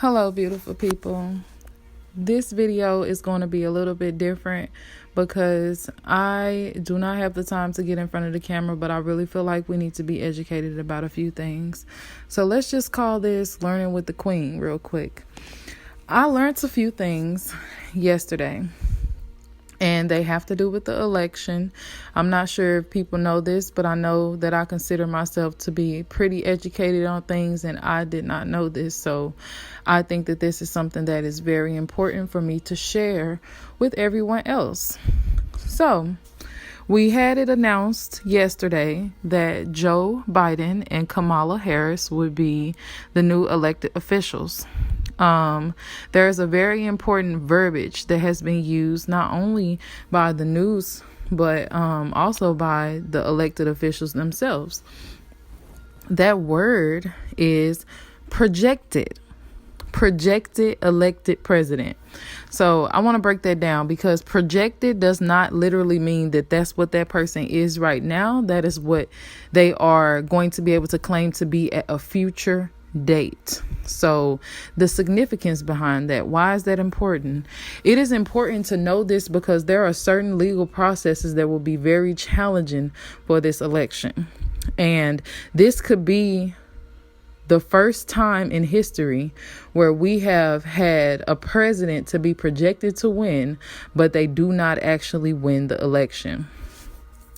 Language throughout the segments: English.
Hello, beautiful people. This video is going to be a little bit different because I do not have the time to get in front of the camera, but I really feel like we need to be educated about a few things. So let's just call this Learning with the Queen real quick. I learned a few things yesterday, and they have to do with the election. I'm not sure if people know this, but I know that I consider myself to be pretty educated on things, and I did not know this. So I think that this is something that is very important for me to share with everyone else. So we had it announced yesterday that Joe Biden and Kamala Harris would be the new elected officials. There's a very important verbiage that has been used not only by the news, but also by the elected officials themselves. That word is projected elected president. So I want to break that down, because projected does not literally mean that that's what that person is right now. That is what they are going to be able to claim to be at a future date. So the significance behind that, why is that important? It is important to know this because there are certain legal processes that will be very challenging for this election. And this could be the first time in history where we have had a president to be projected to win, but they do not actually win the election.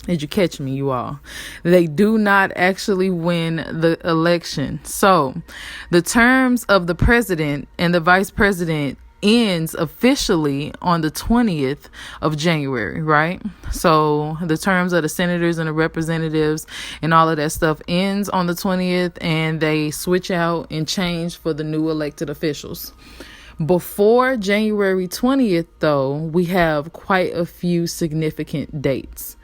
Did you catch me, you all? They do not actually win the election. So the terms of the president and the vice president ends officially on the 20th of January, right? So the terms of the senators and the representatives and all of that stuff ends on the 20th, and they switch out and change for the new elected officials. Before January 20th, though, we have quite a few significant dates.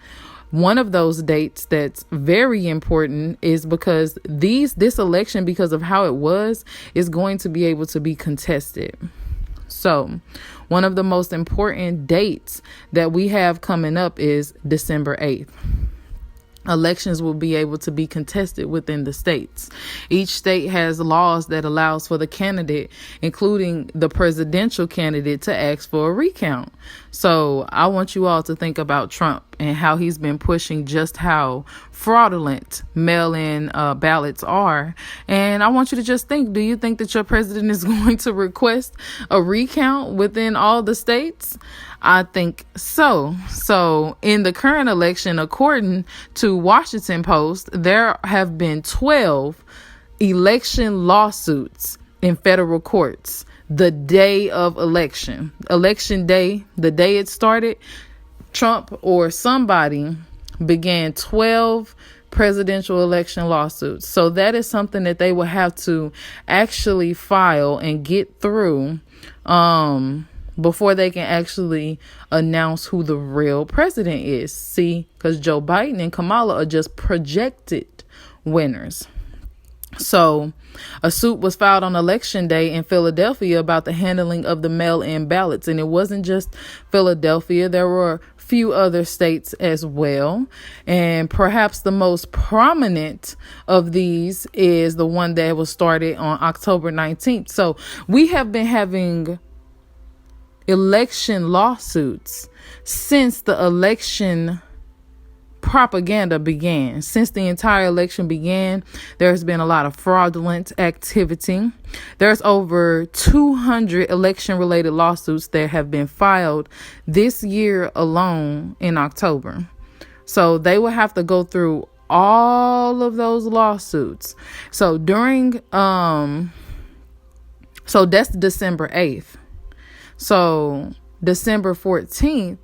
One of those dates that's very important is because this election, because of how it was, is going to be able to be contested. So one of the most important dates that we have coming up is December 8th. Elections will be able to be contested within the states. Each state has laws that allows for the candidate, including the presidential candidate, to ask for a recount. So I want you all to think about Trump and how he's been pushing just how fraudulent mail-in ballots are. And I want you to just think, do you think that your president is going to request a recount within all the states? I think so. So in the current election, according to Washington Post, there have been 12 election lawsuits in federal courts the day of election day, the day it started. Trump or somebody began 12 presidential election lawsuits. So that is something that they will have to actually file and get through before they can actually announce who the real president is. See, because Joe Biden and Kamala are just projected winners. So a suit was filed on election day in Philadelphia about the handling of the mail-in ballots. And it wasn't just Philadelphia. There were a few other states as well. And perhaps the most prominent of these is the one that was started on October 19th. So we have been having election lawsuits since the election propaganda began. Since the entire election began, there's been a lot of fraudulent activity. There's over 200 election-related lawsuits that have been filed this year alone in October. So they will have to go through all of those lawsuits. So so that's December 8th. So December 14th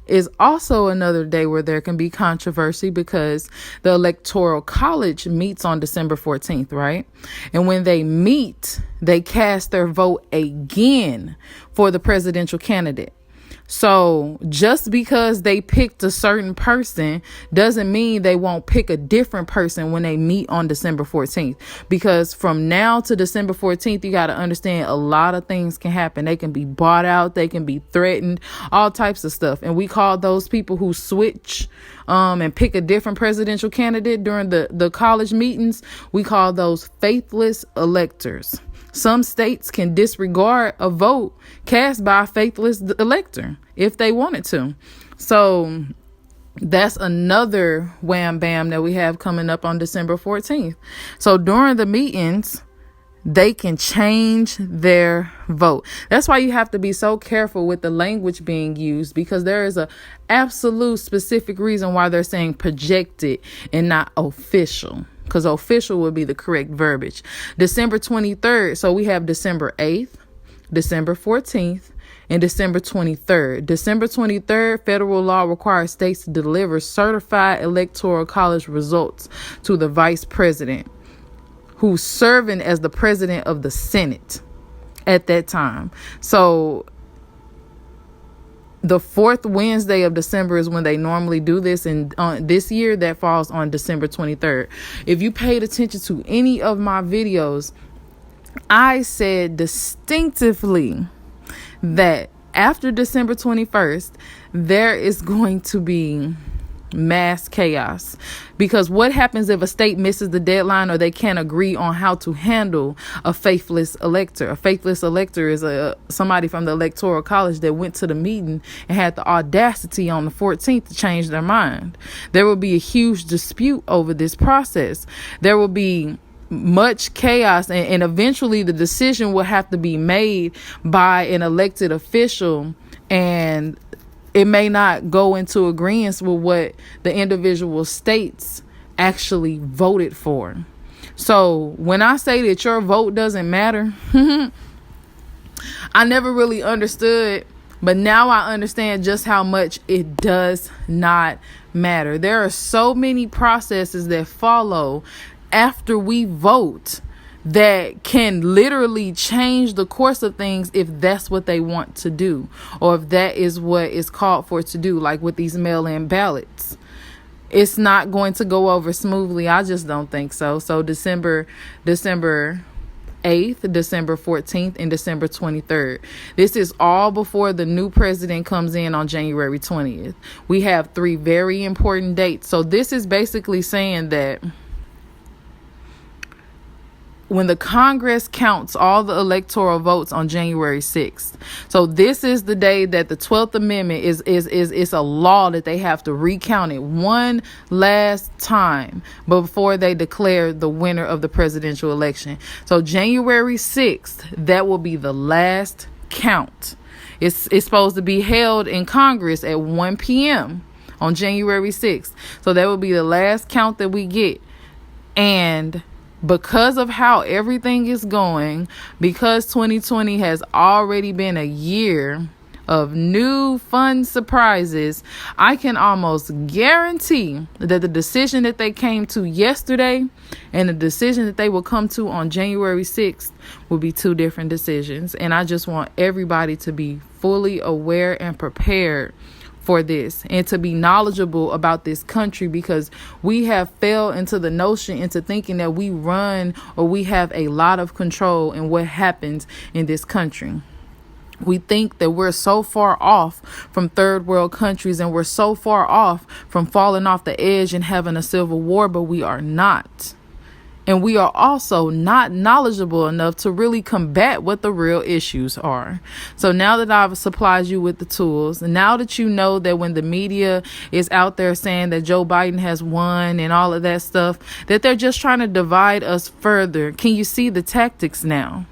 is also another day where there can be controversy, because the Electoral College meets on December 14th, right? And when they meet, they cast their vote again for the presidential candidate. So just because they picked a certain person doesn't mean they won't pick a different person when they meet on December 14th. Because from now to December 14th, you got to understand a lot of things can happen. They can be bought out. They can be threatened, all types of stuff. And we call those people who switch and pick a different presidential candidate during the college meetings, we call those faithless electors. Some states can disregard a vote cast by a faithless elector if they wanted to. So that's another wham bam that we have coming up on December 14th. So during the meetings, they can change their vote. That's why you have to be so careful with the language being used, because there is a absolute specific reason why they're saying projected and not official, because official would be the correct verbiage. December 23rd. So we have December 8th, December 14th, and December 23rd. December 23rd, federal law requires states to deliver certified electoral college results to the vice president, who's serving as the president of the Senate at that time. So the fourth Wednesday of December is when they normally do this. And this year, that falls on December 23rd. If you paid attention to any of my videos, I said distinctively that after December 21st, there is going to be mass chaos, because what happens if a state misses the deadline or they can't agree on how to handle a faithless elector? A faithless elector is somebody from the Electoral College that went to the meeting and had the audacity on the 14th to change their mind. There will be a huge dispute over this process. There will be much chaos, and eventually the decision will have to be made by an elected official, and it may not go into agreement with what the individual states actually voted for. So when I say that your vote doesn't matter, I never really understood, but now I understand just how much it does not matter. There are so many processes that follow after we vote that can literally change the course of things if that's what they want to do, or if that is what is called for to do, like with these mail-in ballots. It's not going to go over smoothly. I just don't think so. So December 8th, December 14th, and December 23rd. This is all before the new president comes in on January 20th. We have 3 very important dates. So this is basically saying that when the Congress counts all the electoral votes on January 6th. So this is the day that the 12th Amendment is a law that they have to recount it one last time before they declare the winner of the presidential election. So January 6th, that will be the last count. It's supposed to be held in Congress at 1 p.m. on January 6th. So that will be the last count that we get. And because of how everything is going, because 2020 has already been a year of new fun surprises, I can almost guarantee that the decision that they came to yesterday and the decision that they will come to on January 6th will be 2 different decisions. And I just want everybody to be fully aware and prepared for this, and to be knowledgeable about this country, because we have fell into the notion, into thinking that we run or we have a lot of control in what happens in this country. We think that we're so far off from third world countries, and we're so far off from falling off the edge and having a civil war, but we are not. And we are also not knowledgeable enough to really combat what the real issues are. So now that I've supplied you with the tools, and now that you know that when the media is out there saying that Joe Biden has won and all of that stuff, that they're just trying to divide us further. Can you see the tactics now?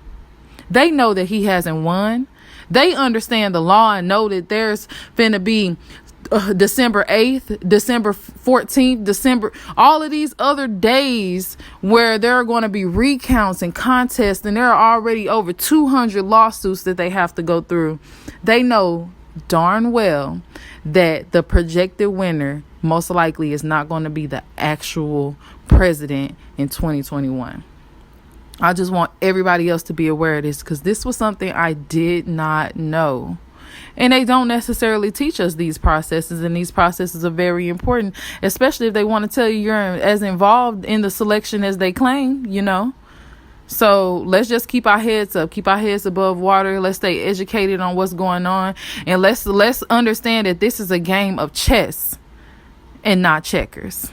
They know that he hasn't won. They understand the law and know that there's finna be December 8th, December 14th, December, all of these other days where there are going to be recounts and contests, and there are already over 200 lawsuits that they have to go through. They know darn well that the projected winner most likely is not going to be the actual president in 2021. I just want everybody else to be aware of this, because this was something I did not know. And they don't necessarily teach us these processes, and these processes are very important, especially if they want to tell you you're as involved in the selection as they claim, you know. So let's just keep our heads up, keep our heads above water. Let's stay educated on what's going on, and let's understand that this is a game of chess and not checkers.